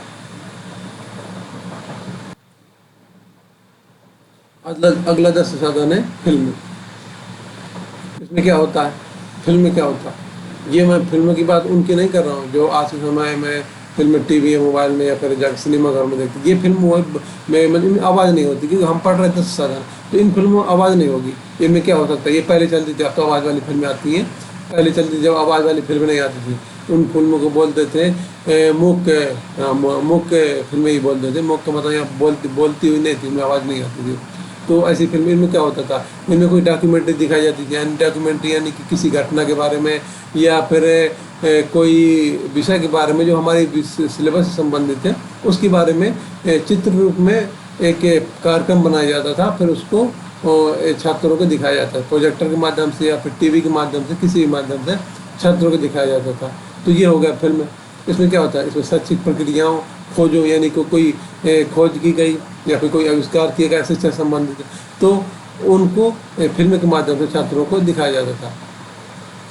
अगला 10 साधन है फिल्म। इसमें क्या होता है, फिल्म में क्या होता है, ये मैं फिल्म की बात उनकी नहीं कर रहा हूँ जो आज के समय में फिल्म टीवी या मोबाइल में या फिर जाकर सिनेमा घर में देखते। ये फिल्म में मतलब आवाज़ नहीं होती, क्योंकि हम पढ़ रहे थे साधन, तो इन फिल्मों में आवाज़ नहीं होगी। इनमें क्या हो सकता है, ये पहले चलती थी, अब तो आवाज़ वाली फिल्में आती हैं, पहले चलती जब आवाज़ वाली फिल्में नहीं आती थी, उन फिल्मों को बोलते थे मूक फिल्में ही बोलते थे। मूक का मतलब यहाँ बोलती हुई नहीं थी, उनमें आवाज़ नहीं आती थी। तो ऐसी फिल्म, इनमें क्या होता था, इनमें कोई डॉक्यूमेंट्री दिखाई जाती थी, यानी डॉक्यूमेंट्री यानी कि किसी घटना के बारे में या फिर कोई विषय के बारे में जो हमारे सिलेबस से संबंधित है, उसके बारे में चित्र रूप में एक कार्यक्रम बनाया जाता था, फिर उसको छात्रों को दिखाया जाता है प्रोजेक्टर के माध्यम से या फिर टीवी के माध्यम से, किसी भी माध्यम से छात्रों को दिखाया जाता था। तो ये हो गया फिल्म। इसमें क्या होता है, इसमें शैक्षिक प्रक्रियाओं खोजों यानी कोई खोज की गई या फिर कोई आविष्कार किया गया शिक्षा संबंधित, तो उनको फिल्म के माध्यम से छात्रों को दिखाया जाता था।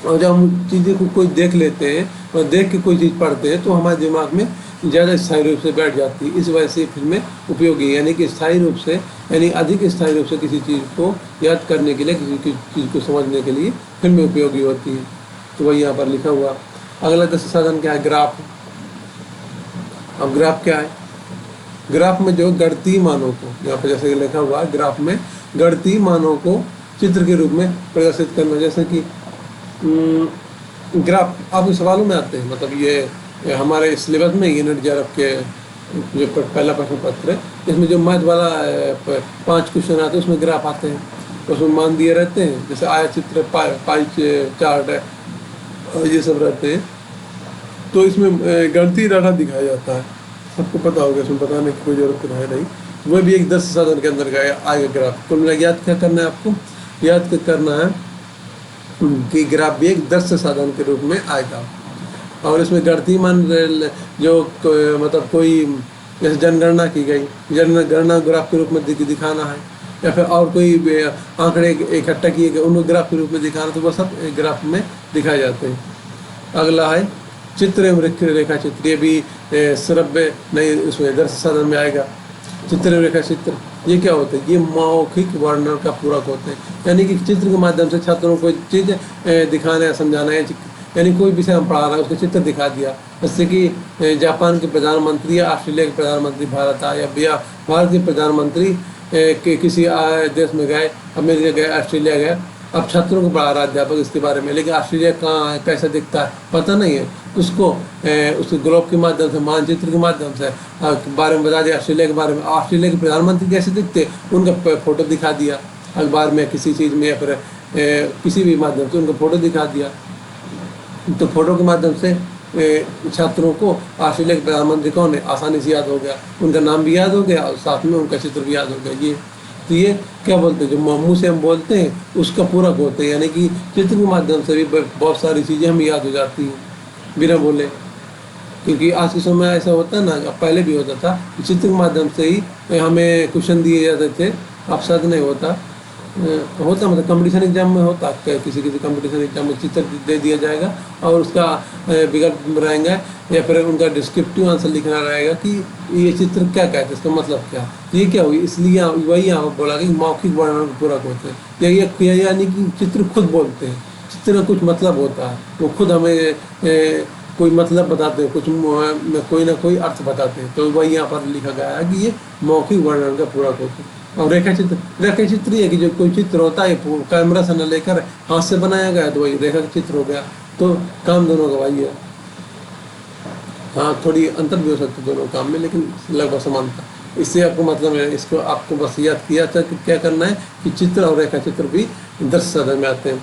और जब हम चीज़ें को कोई देख लेते हैं और देख के कोई चीज़ पढ़ते हैं तो हमारे दिमाग में ज़्यादा स्थायी रूप से बैठ जाती है। इस वजह से फिल्में उपयोगी है, यानी कि स्थायी रूप से यानी अधिक स्थायी रूप से किसी चीज़ को याद करने के लिए, किसी चीज़ को समझने के लिए फिल्में उपयोगी होती हैं। तो वही यहाँ पर लिखा हुआ। अगला 10 साधन क्या है, ग्राफ। अब ग्राफ क्या है, ग्राफ में जो गणितीय मानों को, यहाँ पर जैसे लिखा हुआ है, ग्राफ में गणितीय मानों को चित्र के रूप में प्रदर्शित करना। जैसे कि ग्राफ आपके सवालों में आते हैं, मतलब ये हमारे सिलेबस में ये नेट जेआरएफ के जो पहला प्रश्न पत्र है, इसमें जो मैथ वाला 5 क्वेश्चन आते हैं उसमें ग्राफ आते हैं, उसमें मान दिए रहते हैं, जैसे आया चित्र, पाई चार्ट है और ये सब रहते हैं। तो इसमें गणितीय डाटा दिखाया जाता है, सबको पता होगा, इसमें बताने की कोई ज़रूरत है नहीं। वह भी एक 10 साधन के अंदर आएगा ग्राफ। कुल मिला याद क्या करना है आपको, याद क्या करना है कि ग्राफ भी एक 10 साधन के रूप में आएगा। और इसमें गणितीय मान जो मतलब कोई जैसे जनगणना की गई, जनगणना ग्राफ के रूप में दिखाना है, या फिर और कोई आंकड़े इकट्ठा किए गए उनको ग्राफ के रूप में दिखाना, तो वह सब ग्राफ में दिखाए जाते हैं। अगला है चित्र एवं रेखा चित्र। ये भी श्रव्य नहीं, उसमें 10 साधन में आएगा। चित्र एवं रेखा चित्र ये क्या होते हैं, ये मौखिक वर्णन का पूरक होते हैं, यानी कि चित्र के माध्यम से छात्रों को चीज़ दिखाना या समझाना है, यानी कोई विषय हम पढ़ा रहा है उसका चित्र दिखा दिया। जैसे कि जापान के प्रधानमंत्री या ऑस्ट्रेलिया के प्रधानमंत्री भारत आए, या भारत के प्रधानमंत्री के किसी देश में गए, अमेरिका गए, ऑस्ट्रेलिया गए, अब छात्रों को पढ़ा रहा अध्यापक इसके बारे में, लेकिन ऑस्ट्रेलिया कहाँ है, कैसा दिखता है, पता नहीं है, उसको उसके ग्लोब के माध्यम से, मानचित्र के माध्यम से बारे में बता दिया ऑस्ट्रेलिया के बारे में। ऑस्ट्रेलिया के प्रधानमंत्री कैसे दिखते उनका फ़ोटो दिखा दिया अखबार में, किसी चीज़ में, या फिर किसी भी माध्यम से उनका फ़ोटो दिखा दिया। तो फोटो के माध्यम से छात्रों को ऑस्ट्रेलिया के प्रधानमंत्री कौन है आसानी से याद हो गया, उनका नाम भी याद हो गया और साथ में उनका चित्र भी याद हो गया। ये क्या बोलते हैं, जो मुँह से हम बोलते हैं उसका पूरक होते हैं, यानी कि चित्र के माध्यम से भी बहुत सारी चीज़ें हमें याद हो जाती हैं बिना बोले। क्योंकि आज के समय ऐसा होता है ना, पहले भी होता था, चित्र के माध्यम से ही हमें क्वेश्चन दिए जाते थे, अब शायद नहीं होता, मतलब कंपटीशन एग्जाम में होता, किसी कंपटीशन एग्जाम में चित्र दे दिया जाएगा और उसका विकल्प रहेंगे, या फिर उनका डिस्क्रिप्टिव आंसर लिखना रहेगा कि ये चित्र क्या कहते हैं, इसका मतलब क्या। तो ये क्या हुई, इसलिए वही यहाँ बोला कि मौखिक वर्णन पूरक होते हैं, यानी कि चित्र खुद बोलते हैं, चित्र का कुछ मतलब होता है, वो खुद हमें कोई मतलब बताते हैं, कोई ना कोई अर्थ बताते हैं। तो वही यहाँ पर लिखा गया है कि ये मौखिक वर्णन का पूरक होते हैं। और रेखा चित्र ये है कि जो कोई चित्र होता है कैमरा से न लेकर हाथ से बनाया गया, तो वही रेखा चित्र हो गया। तो काम दोनों का वही है, हाँ थोड़ी अंतर भी हो सकती है दोनों काम में, लेकिन लगभग समानता। इससे आपको मतलब है, इसको आपको बस याद किया था कि क्या करना है कि चित्र और रेखा चित्र भी 10 साधन में आते हैं।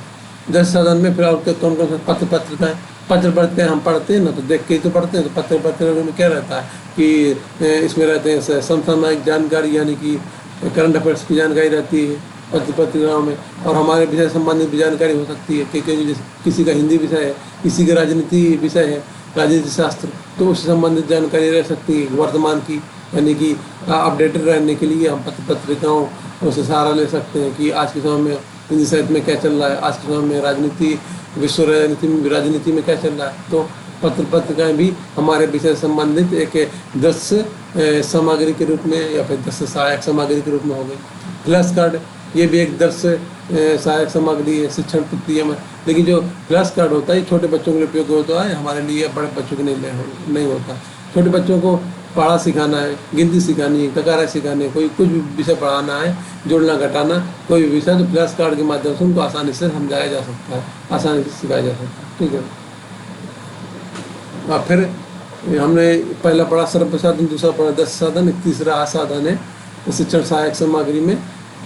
दृश्य साधन में फिर और कौन कौन सा पत्र है, पत्र पढ़ते हैं, हम पढ़ते हैं ना तो देख के ही तो पढ़ते हैं। तो पत्र में क्या रहता है कि इसमें रहते हैं समसामयिक जानकारी, यानी कि करंट अफेयर्स की जानकारी रहती है पत्रिकाओं में, और हमारे विषय संबंधित भी जानकारी हो सकती है। क्योंकि जैसे किसी का हिंदी विषय है, किसी का राजनीति विषय है, राजनीति शास्त्र, तो उससे संबंधित जानकारी रह सकती है वर्तमान की, यानी कि अपडेटेड रहने के लिए हम पत्रिकाओं से सहारा ले सकते हैं कि आज के समय में हिंदी साहित्य में क्या चल रहा है, आज के समय में राजनीति, विश्व राजनीति में क्या चल रहा है। तो पत्रिकाएं भी हमारे विषय संबंधित एक दृश्य सामग्री के रूप में या फिर दृश्य सहायक सामग्री के रूप में हो गई। फ्लैश कार्ड, ये भी एक दृश्य सहायक सामग्री है शिक्षण प्रक्रिया में। लेकिन जो फ्लैश कार्ड होता है छोटे बच्चों के लिए उपयोग होता है, हमारे लिए बड़े बच्चों के नहीं होता। छोटे बच्चों को पढ़ा सिखाना है, गिनती सिखानी है, ककारा सिखानी है, कोई कुछ भी विषय पढ़ाना है, जोड़ना घटाना कोई भी विषय, तो फ्लैश कार्ड के माध्यम से उनको आसानी से समझाया जा सकता है, आसानी से सिखाया जा सकता है। ठीक है। और फिर हमने पहला पढ़ा श्रव्य साधन, दूसरा पढ़ा दृश्य साधन, तीसरा साधन है शिक्षण सहायक सामग्री में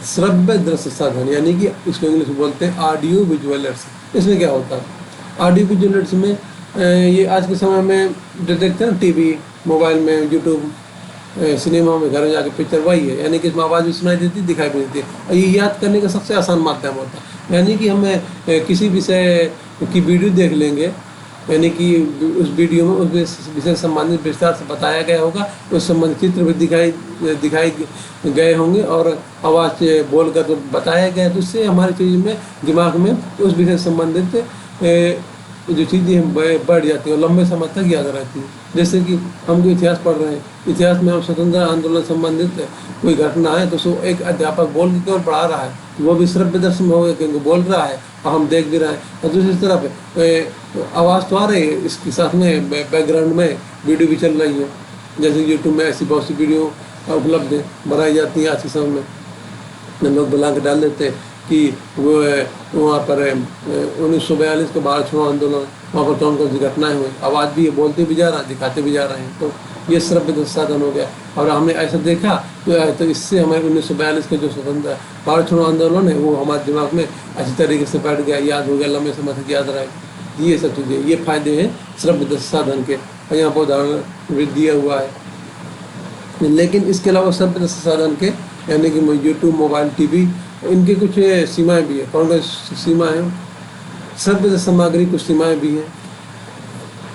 श्रव्य दृश्य साधन, यानी कि इसको इंग्लिश में बोलते हैं ऑडियो विजुअल एड्स। इसमें क्या होता है ऑडियो विजुअल एड्स में, ये आज के समय में जो देखते हैं ना टीवी, मोबाइल में, यूट्यूब, सिनेमा में, घर में जाके पिक्चर, वही है। यानी कि इसमें आवाज़ भी सुनाई देती, दिखाई भी देती है, और ये याद करने का सबसे आसान माध्यम होता है। यानी कि हमें किसी विषय की वीडियो देख लेंगे, यानी कि उस वीडियो में उस विषय संबंधित विस्तार से बताया गया होगा, उस संबंधित चित्र भी दिखाई गए होंगे और आवाज़ से बोल कर तो बताया गया, तो उससे हमारी चीज़ में, दिमाग में उस विषय संबंधित जो चीज़ें बढ़ जाती हैं, लंबे समय तक याद रहती है। जैसे कि हम कोई इतिहास पढ़ रहे हैं, इतिहास में हम स्वतंत्रता आंदोलन संबंधित कोई घटना है, तो उसको एक अध्यापक बोल के केवल पढ़ा रहा है, वो भी श्रव्य दर्शन में होगा क्योंकि बोल रहा है और हम देख भी रहे हैं। और दूसरी तरफ आवाज़ तो आ रही है, इसके साथ में बैकग्राउंड में वीडियो भी चल रही है। जैसे यूट्यूब में ऐसी बहुत सी वीडियो उपलब्ध है, बनाई जाती है आज के समय में। लोग बुला के डाल देते हैं कि वो वहाँ पर 1942 के भारत छोड़ो आंदोलन, वहाँ पर कौन कौन सी घटनाएं हुई, आवाज़ भी बोलते भी जा रहा है, दिखाते भी जा रहे हैं। तो ये श्रव्य साधन हो गया। और हमने ऐसा देखा तो इससे हमें 1942 के जो स्वतंत्र भारत छोड़ो आंदोलन है वो हमारे दिमाग में अच्छी तरीके से बैठ गया, याद हो गया, लंबे समय तक याद रहेगा। ये सब चीज़ें, ये फायदे हैं श्रव्य साधन के, और यहाँ पर उदाहरण भी दिया हुआ है। लेकिन इसके अलावा श्रव्य साधन के, यानी कि यूट्यूब, मोबाइल, टीवी, इनकी कुछ सीमाएं भी है। कौन कौन सीमा है श्रव्य सामग्री, कुछ सीमाएं भी हैं,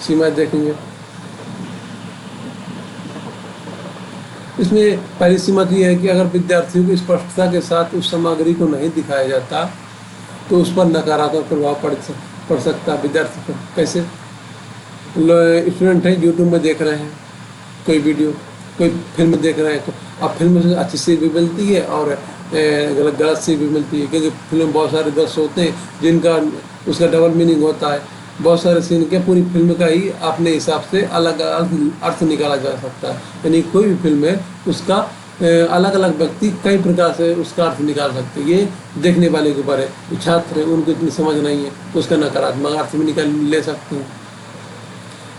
सीमाएं देखेंगे। इसमें पहली सीमा तो यह है कि अगर विद्यार्थियों की स्पष्टता के साथ उस सामग्री को नहीं दिखाया जाता तो उस पर नकारात्मक प्रभाव पड़ सकता है विद्यार्थी पर। कैसे? स्टूडेंट है, यूट्यूब में देख रहे हैं कोई वीडियो, कोई फिल्म देख रहे हैं, तो अब फिल्म से अच्छी सीख भी मिलती है और गलत सीख भी मिलती है, क्योंकि फिल्म में बहुत सारे दृश्य होते हैं जिनका उसका डबल मीनिंग होता है। बहुत सारे सीन के पूरी फिल्म का ही अपने हिसाब से अलग अर्थ निकाला जा सकता है। यानी कोई भी फिल्म है उसका अलग अलग व्यक्ति कई प्रकार से उसका अर्थ निकाल सकते हैं। ये देखने वाले के ऊपर है। छात्र हैं, उनको इतनी समझ नहीं है तो उसका नकारात्मक अर्थ भी निकाल ले सकते हैं।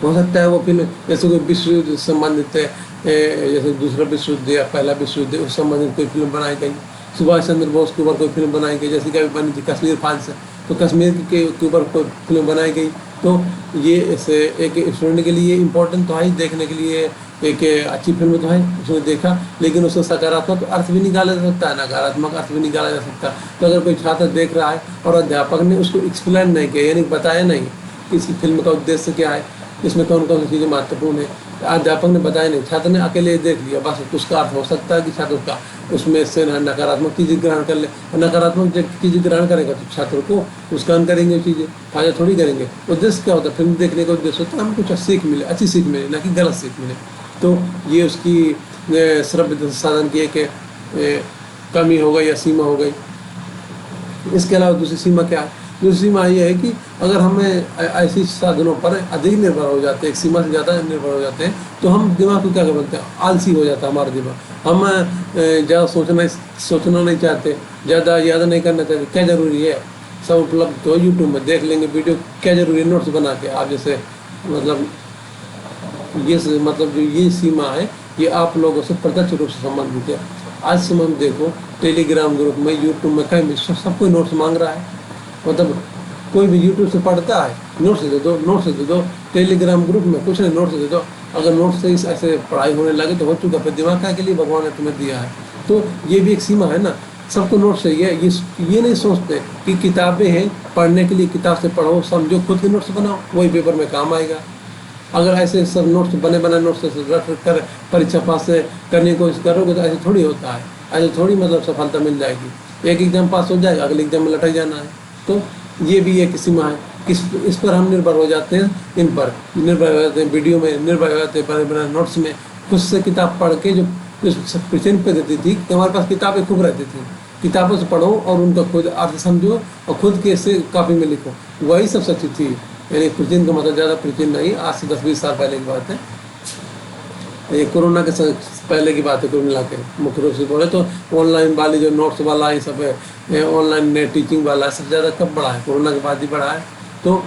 हो सकता है वो फिल्म जैसे कोई विश्व युद्ध संबंधित है, जैसे दूसरा विश्व युद्ध या पहला विश्व युद्ध, उस संबंधित कोई फिल्म बनाई गई। सुभाष चंद्र बोस के ऊपर कोई फिल्म बनाई गई, जैसे कि बनी थी कश्मीर फाइल्स, तो कश्मीर के ऊपर कोई फिल्म बनाई गई। तो ये ऐसे एक स्टूडेंट के लिए इम्पोर्टेंट तो है, देखने के लिए एक अच्छी फिल्म तो है, उसने देखा, लेकिन उसका सकारात्मक अर्थ भी निकाला जा सकता है, नकारात्मक अर्थ भी निकाला जा सकता है। तो अगर कोई छात्र देख रहा है और अध्यापक ने उसको एक्सप्लेन नहीं किया, यानी बताया नहीं कि इसकी फिल्म का उद्देश्य क्या है, इसमें कौन कौन सी चीज़ें महत्वपूर्ण है, अध्यापक ने बताया नहीं, छात्र ने अकेले देख लिया, बस उसका अर्थ हो सकता है कि छात्र का उसमें से नकारात्मक चीज़ें ग्रहण कर ले। नकारात्मक चीज़ें ग्रहण करेगा तो छात्र को नुकसान करेंगे, चीज़ें फायदा थोड़ी करेंगे। उद्देश्य क्या होता है? फिल्म देखने का उद्देश्य होता है हमें कुछ सीख मिले, अच्छी सीख मिले, ना कि गलत सीख मिले। तो ये उसकी श्रव्य साधन की एक कमी हो गई या सीमा हो गई। इसके अलावा दूसरी सीमा क्या है? दूसरी सीमा ये है कि अगर हमें ऐसी साधनों पर अधिक निर्भर हो जाते हैं, एक सीमा से ज़्यादा निर्भर हो जाते हैं, तो हम दिमाग को क्या कर बोलते हैं, आलसी हो जाता है हमारा दिमाग। हम ज़्यादा सोचना नहीं चाहते, ज़्यादा याद नहीं करना चाहते। क्या ज़रूरी है? सब उपलब्ध तो यूट्यूब में देख लेंगे वीडियो, क्या ज़रूरी है नोट्स बना के। आप जैसे मतलब जो ये सीमा है ये आप लोगों से प्रत्यक्ष रूप से संबंधित है। आज से हम देखो टेलीग्राम ग्रुप में, यूट्यूब में, कहीं भी सब कोई नोट्स मांग रहा है। मतलब कोई भी यूट्यूब से पढ़ता है, नोट्स दे दो, नोट्स दे दो, टेलीग्राम ग्रुप में कुछ नहीं, नोट्स दे दो। अगर नोट्स से ऐसे पढ़ाई होने लगे तो हो चुका, फिर दिमाग क्या के लिए भगवान ने तुम्हें दिया है। तो ये भी एक सीमा है ना, सबको नोट्स चाहिए। ये नहीं सोचते कि किताबें हैं पढ़ने के लिए, किताब से पढ़ो, समझो, खुद के नोट्स बनाओ, वही पेपर में काम आएगा। अगर ऐसे सब नोट्स बने बनाए नोट्स रख कर परीक्षा पास करने की कोशिश करोगे तो ऐसे थोड़ी होता है, ऐसे थोड़ी मतलब सफलता मिल जाएगी। एक एग्जाम पास हो जाएगा, अगले एग्जाम में लटक जाना है। तो ये भी एक सीमा है, इस पर हम निर्भर हो जाते हैं, इन पर निर्भर हो जाते हैं, वीडियो में निर्भर हो जाते हैं, बने बनाए नोट्स में। खुद से किताब पढ़ के जो प्रेजेंट पे देती थी कि हमारे पास किताबें खूब रहती थी, किताबों से पढ़ो और उनका खुद अर्थ समझो और खुद के से कॉपी में लिखो, वही सब सच्ची थी। यानी प्राचीन का मतलब ज़्यादा प्राचीन नहीं, आज से 10-20 साल पहले की बात है। ये कोरोना के पहले की बात है, कुल मिला के मुख्य रूप से बोले तो ऑनलाइन वाली जो नोट्स वाला ये सब है, ऑनलाइन टीचिंग वाला सब ज़्यादा कब बढ़ा है, कोरोना के बाद ही बढ़ा है। तो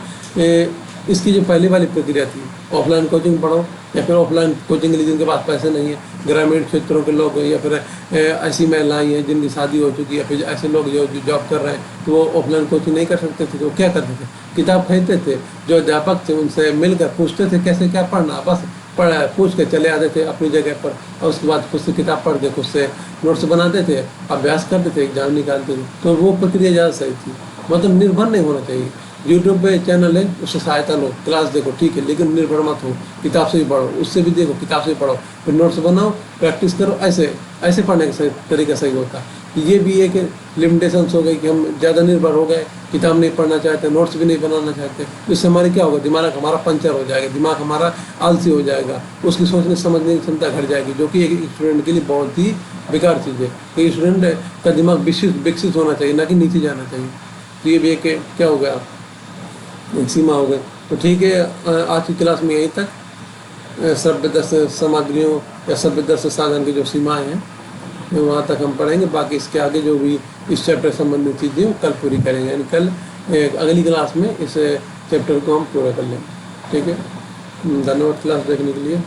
इसकी जो पहली वाली प्रक्रिया थी, ऑफलाइन कोचिंग पढ़ो या फिर ऑफलाइन कोचिंग के लिए जिनके पास पैसे नहीं है, ग्रामीण क्षेत्रों के लोग या फिर ऐसी महिलाएं हैं जिनकी शादी हो चुकी है, फिर ऐसे लोग जो जॉब कर रहे हैं तो वो ऑफलाइन कोचिंग नहीं कर सकते थे, तो क्या करते थे, किताब खरीदते थे, जो अध्यापक थे उनसे मिलकर पूछते थे कैसे क्या पढ़ना, बस पूछ के चले आते थे अपनी जगह पर, और उसके बाद खुद से किताब पढ़ते, खुद से नोट्स बनाते थे, अभ्यास करते थे, एग्जाम निकालते थे। तो वो प्रक्रिया ज़्यादा सही थी। मतलब निर्भर नहीं होना चाहिए। यूट्यूब पे चैनल है, उससे सहायता लो, क्लास देखो, ठीक है, लेकिन निर्भर मत हो, किताब से भी पढ़ो, उससे भी देखो, किताब से भी पढ़ो, फिर नोट्स बनाओ, प्रैक्टिस करो। ऐसे पढ़ने का तरीका सही होता है। ये भी एक लिमिटेशंस हो गई कि हम ज़्यादा निर्भर हो गए, किताब नहीं पढ़ना चाहते, नोट्स भी नहीं बनाना चाहते, तो इससे हमारे क्या होगा, दिमाग हमारा पंचर हो जाएगा, दिमाग हमारा आलसी हो जाएगा, उसकी सोचने समझने की क्षमता घट जाएगी, जो कि एक स्टूडेंट के लिए बहुत ही बेकार चीज़ है। कि स्टूडेंट का दिमाग विकसित होना चाहिए, ना कि नीचे जाना चाहिए। तो ये भी एक क्या हो गया, एक सीमा हो गई। तो ठीक है, आज की क्लास में यहीं तक सभ्य दर्शन सामग्रियों या सभ्य दर्शन साधन की जो सीमाएँ हैं वहाँ तक हम पढ़ेंगे। बाकी इसके आगे जो भी इस चैप्टर से संबंधित चीज़ें कल पूरी करेंगे, यानी कल अगली क्लास में इस चैप्टर को हम पूरा कर लेंगे। ठीक है, धन्यवाद क्लास देखने के लिए।